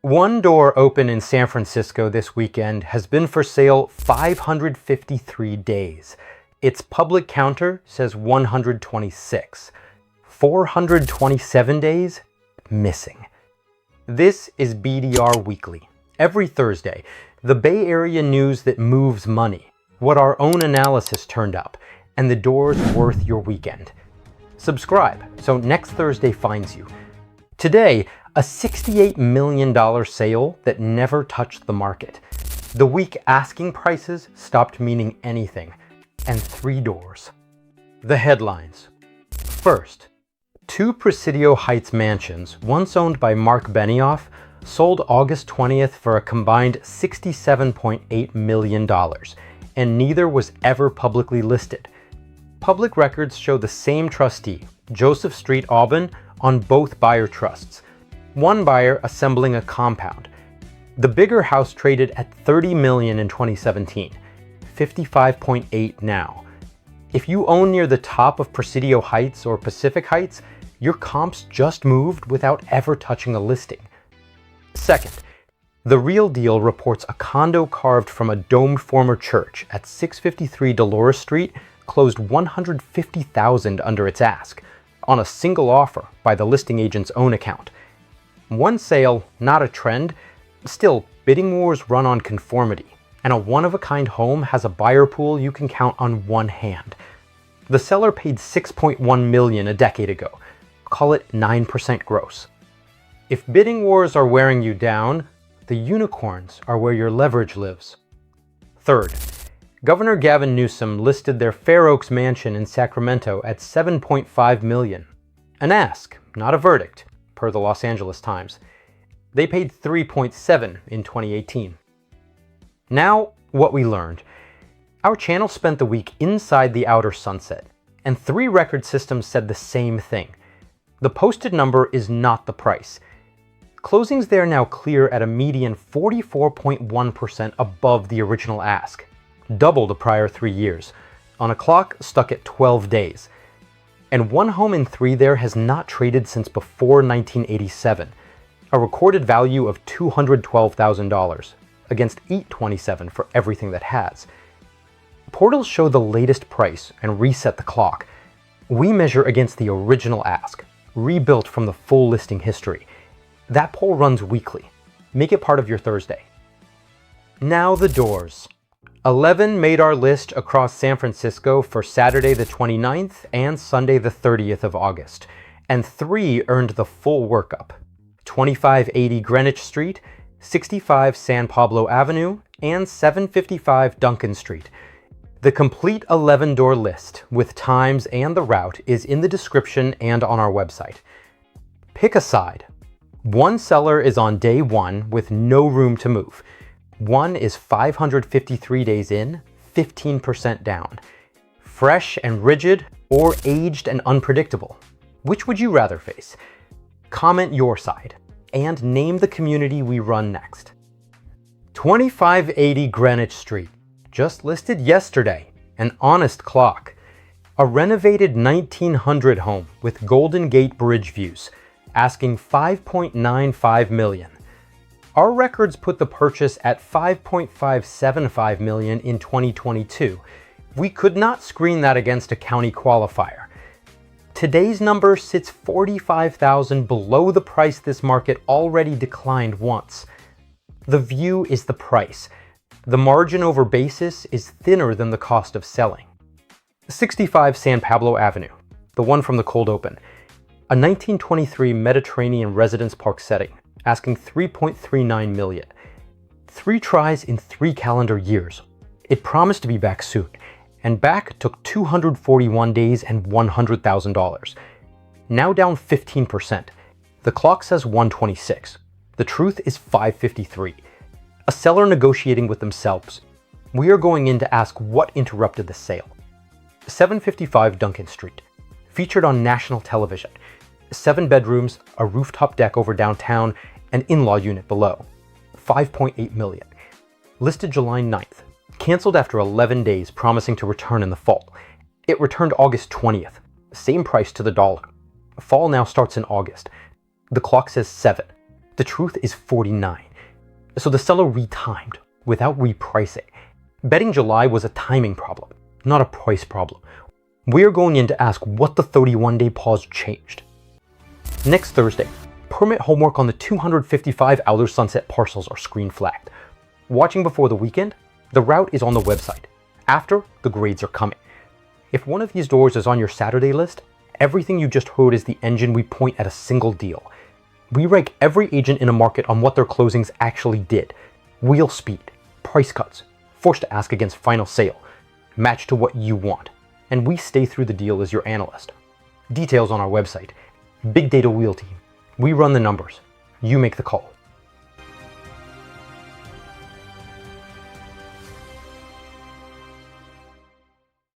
One door open in San Francisco this weekend has been for sale 553 days. Its public counter says 126. 427 days missing. This is BDR Weekly. Every Thursday, the Bay Area news that moves money, what our own analysis turned up, and the doors worth your weekend. Subscribe so next Thursday finds you. Today, a $68 million sale that never touched the market. The week asking prices stopped meaning anything, and 3 doors. The headlines. First, 2 Presidio Heights mansions, once owned by Mark Benioff, sold August 20th for a combined $67.8 million, and neither was ever publicly listed. Public records show the same trustee, Joseph Street Auburn, on both buyer trusts. One buyer assembling a compound. The bigger house traded at $30 million in 2017, $55.8 now. If you own near the top of Presidio Heights or Pacific Heights, your comps just moved without ever touching a listing. Second, The Real Deal reports a condo carved from a domed former church at 653 Dolores Street closed $150,000 under its ask, on a single offer by the listing agent's own account. One sale, not a trend. Still, bidding wars run on conformity, and a one-of-a-kind home has a buyer pool you can count on one hand. The seller paid $6.1 million a decade ago. Call it 9% gross. If bidding wars are wearing you down, the unicorns are where your leverage lives. Third, Governor Gavin Newsom listed their Fair Oaks mansion in Sacramento at $7.5 million. An ask, not a verdict, per the Los Angeles Times. They paid $3.7 in 2018. Now, what we learned. Our channel spent the week inside the outer sunset, and 3 record systems said the same thing. The posted number is not the price. Closings there now clear at a median 44.1% above the original ask, double the prior 3 years, on a clock stuck at 12 days. And 1 home in 3 there has not traded since before 1987, a recorded value of $212,000, against $827 for everything that has. Portals show the latest price and reset the clock. We measure against the original ask, rebuilt from the full listing history. That poll runs weekly. Make it part of your Thursday. Now the doors. 11 made our list across San Francisco for Saturday the 29th and Sunday the 30th of August, and 3 earned the full workup. 2580 Greenwich Street, 65 San Pablo Avenue, and 755 Duncan Street. The complete 11-door list with times and the route is in the description and on our website. Pick a side. 1 seller is on day 1 with no room to move. 1 is 553 days in, 15% down. Fresh and rigid, or aged and unpredictable? Which would you rather face? Comment your side, and name the community we run next. 2580 Greenwich Street, just listed yesterday, an honest clock. A renovated 1900 home with Golden Gate Bridge views, asking $5.95 million. Our records put the purchase at $5.575 million in 2022. We could not screen that against a county qualifier. Today's number sits $45,000 below the price this market already declined once. The view is the price. The margin over basis is thinner than the cost of selling. 65 San Pablo Avenue, the one from the cold open. A 1923 Mediterranean residence park setting, asking $3.39 million. 3 tries in 3 calendar years. It promised to be back soon, and back took 241 days and $100,000. Now down 15%. The clock says 126. The truth is 553. A seller negotiating with themselves. We are going in to ask what interrupted the sale. 755 Duncan Street, featured on national television. 7 bedrooms, a rooftop deck over downtown, an in-law unit below. $5.8 million. Listed July 9th. Canceled after 11 days, promising to return in the fall. It returned August 20th. Same price to the dollar. Fall now starts in August. The clock says 7. The truth is 49. So the seller retimed without repricing. Betting July was a timing problem, not a price problem. We're going in to ask what the 31-day pause changed. Next Thursday, permit homework on the 255 Outer Sunset parcels are screen flagged. Watching before the weekend, the route is on the website. After, the grades are coming. If one of these doors is on your Saturday list, everything you just heard is the engine we point at a single deal. We rank every agent in a market on what their closings actually did. Wheel speed, price cuts, forced to ask against final sale, match to what you want. And we stay through the deal as your analyst. Details on our website. Big Data Realty. We run the numbers. You make the call.